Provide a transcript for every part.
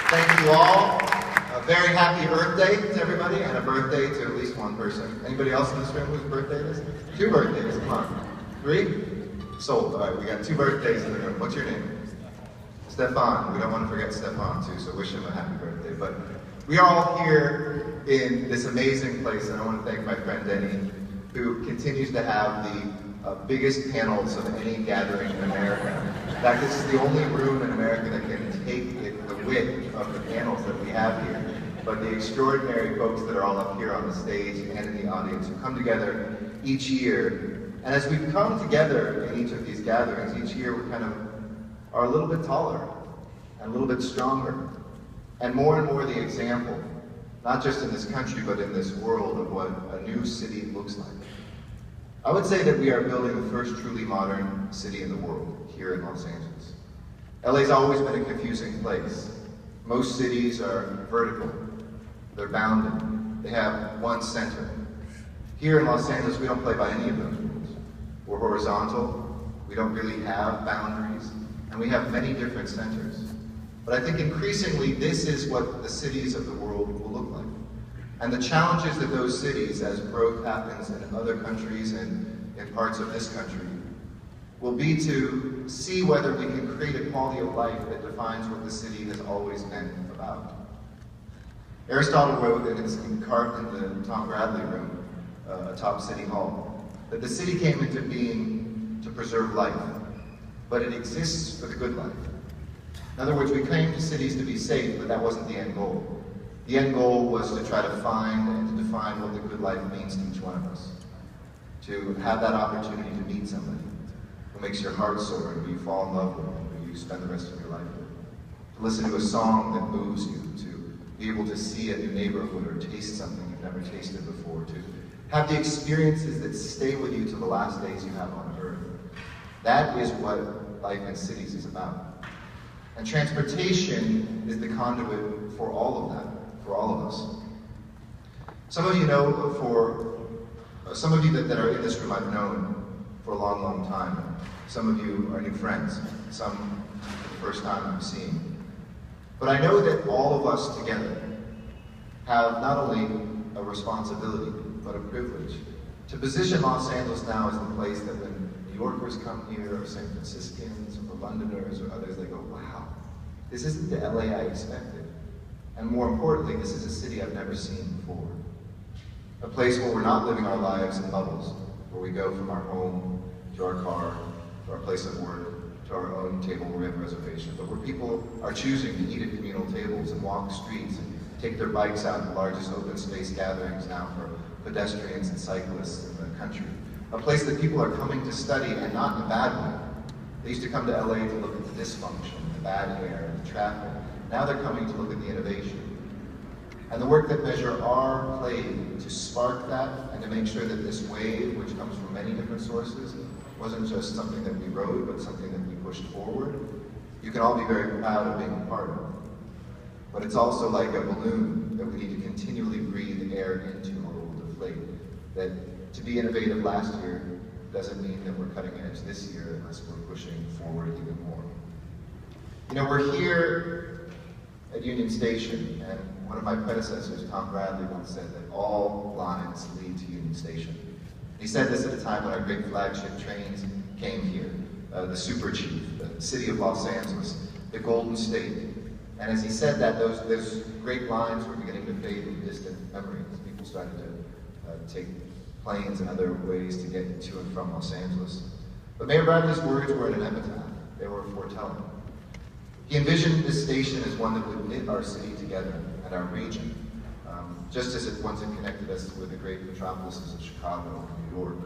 Thank you all. A very happy Earth Day to everybody, and a birthday to at least one person. Anybody else in this room whose birthday it is? 2 birthdays, come on. 3? Sold. All right, we got 2 birthdays in the room. What's your name? Stefan. We don't want to forget Stefan too, so wish him a happy birthday. But we are all here in this amazing place, and I want to thank my friend Denny, who continues to have the biggest panels of any gathering in America. In fact, this is the only room in America that can take the width of the panels that we have here. But the extraordinary folks that are all up here on the stage and in the audience who come together each year. And as we've come together in each of these gatherings, each year we kind of are a little bit taller and a little bit stronger. And more the example, not just in this country, but in this world of what a new city looks like. I would say that we are building the first truly modern city in the world here in Los Angeles. LA's always been a confusing place. Most cities are vertical. They're bounded. They have one center. Here in Los Angeles, we don't play by any of those rules. We're horizontal. We don't really have boundaries. And we have many different centers. But I think increasingly, this is what the cities of the world will look like. And the challenges that those cities, as growth happens in other countries and in parts of this country, will be to see whether we can create a quality of life that defines what the city has always been about. Aristotle wrote, and it's carved in the Tom Bradley room atop City Hall, that the city came into being to preserve life, but it exists for the good life. In other words, we came to cities to be safe, but that wasn't the end goal. The end goal was to try to find and to define what the good life means to each one of us. To have that opportunity to meet somebody who makes your heart soar and who you fall in love with and who you spend the rest of your life with. To listen to a song that moves you, to be able to see a new neighborhood or taste something you've never tasted before, to have the experiences that stay with you till the last days you have on earth. That is what life in cities is about. And transportation is the conduit for all of that, for all of us. Some of you know, some of you that are in this room I've known for a long, long time. Some of you are new friends, some for the first time I'm seeing. But I know that all of us together have not only a responsibility, but a privilege to position Los Angeles now as the place that when New Yorkers come here, or San Franciscans, or Londoners, or others, they go, wow, this isn't the LA I expected. And more importantly, this is a city I've never seen before. A place where we're not living our lives in bubbles, where we go from our home to our car, to our place of work, to our own table where we have a reservation, but where people are choosing to eat at communal tables and walk the streets and take their bikes out to the largest open space gatherings now for pedestrians and cyclists in the country. A place that people are coming to study, and not in a bad way. They used to come to LA to look at the dysfunction, the bad air, the traffic. Now they're coming to look at the innovation. And the work that Measure R played to spark that and to make sure that this wave, which comes from many different sources, wasn't just something that we rode, but something that we pushed forward. You can all be very proud of being a part of. But it's also like a balloon that we need to continually breathe air into or it will deflate. That to be innovative last year doesn't mean that we're cutting edge this year unless we're pushing forward even more. You know, we're here at Union Station, and one of my predecessors, Tom Bradley, once said that all lines lead to Union Station. He said this at a time when our great flagship trains came here, the Super Chief, the city of Los Angeles, the Golden State. And as he said that, those great lines were beginning to fade into distant memories. People started to take planes and other ways to get to and from Los Angeles. But Mayor Bradley's words were an epitaph. They were foretelling. He envisioned this station as one that would knit our city together and our region, just as it once had connected us with the great metropolises of Chicago and New York.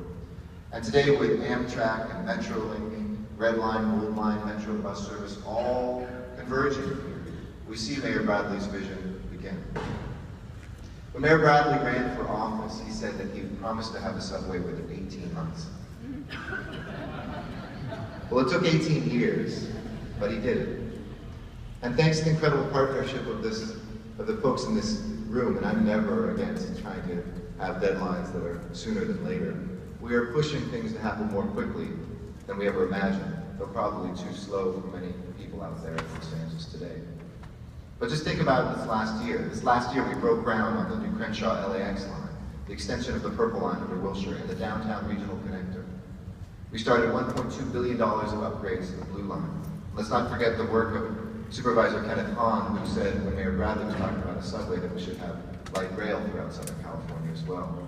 And today with Amtrak and Metrolink, Red Line, Gold Line, Metro bus service, all converging here, we see Mayor Bradley's vision begin. When Mayor Bradley ran for office, he said that he promised to have the subway within 18 months. Well, it took 18 years, but he did it. And thanks to the incredible partnership of the folks in this room, and I'm never against trying to have deadlines that are sooner than later, we are pushing things to happen more quickly than we ever imagined, though probably too slow for many people out there in Los Angeles today. But just think about this last year. This last year we broke ground on the new Crenshaw LAX line, the extension of the Purple Line under Wilshire, and the downtown regional connector. We started $1.2 billion of upgrades to the Blue Line. Let's not forget the work of Supervisor Kenneth Hahn, who said when Mayor Bradley was talking about a subway that we should have light rail throughout Southern California as well.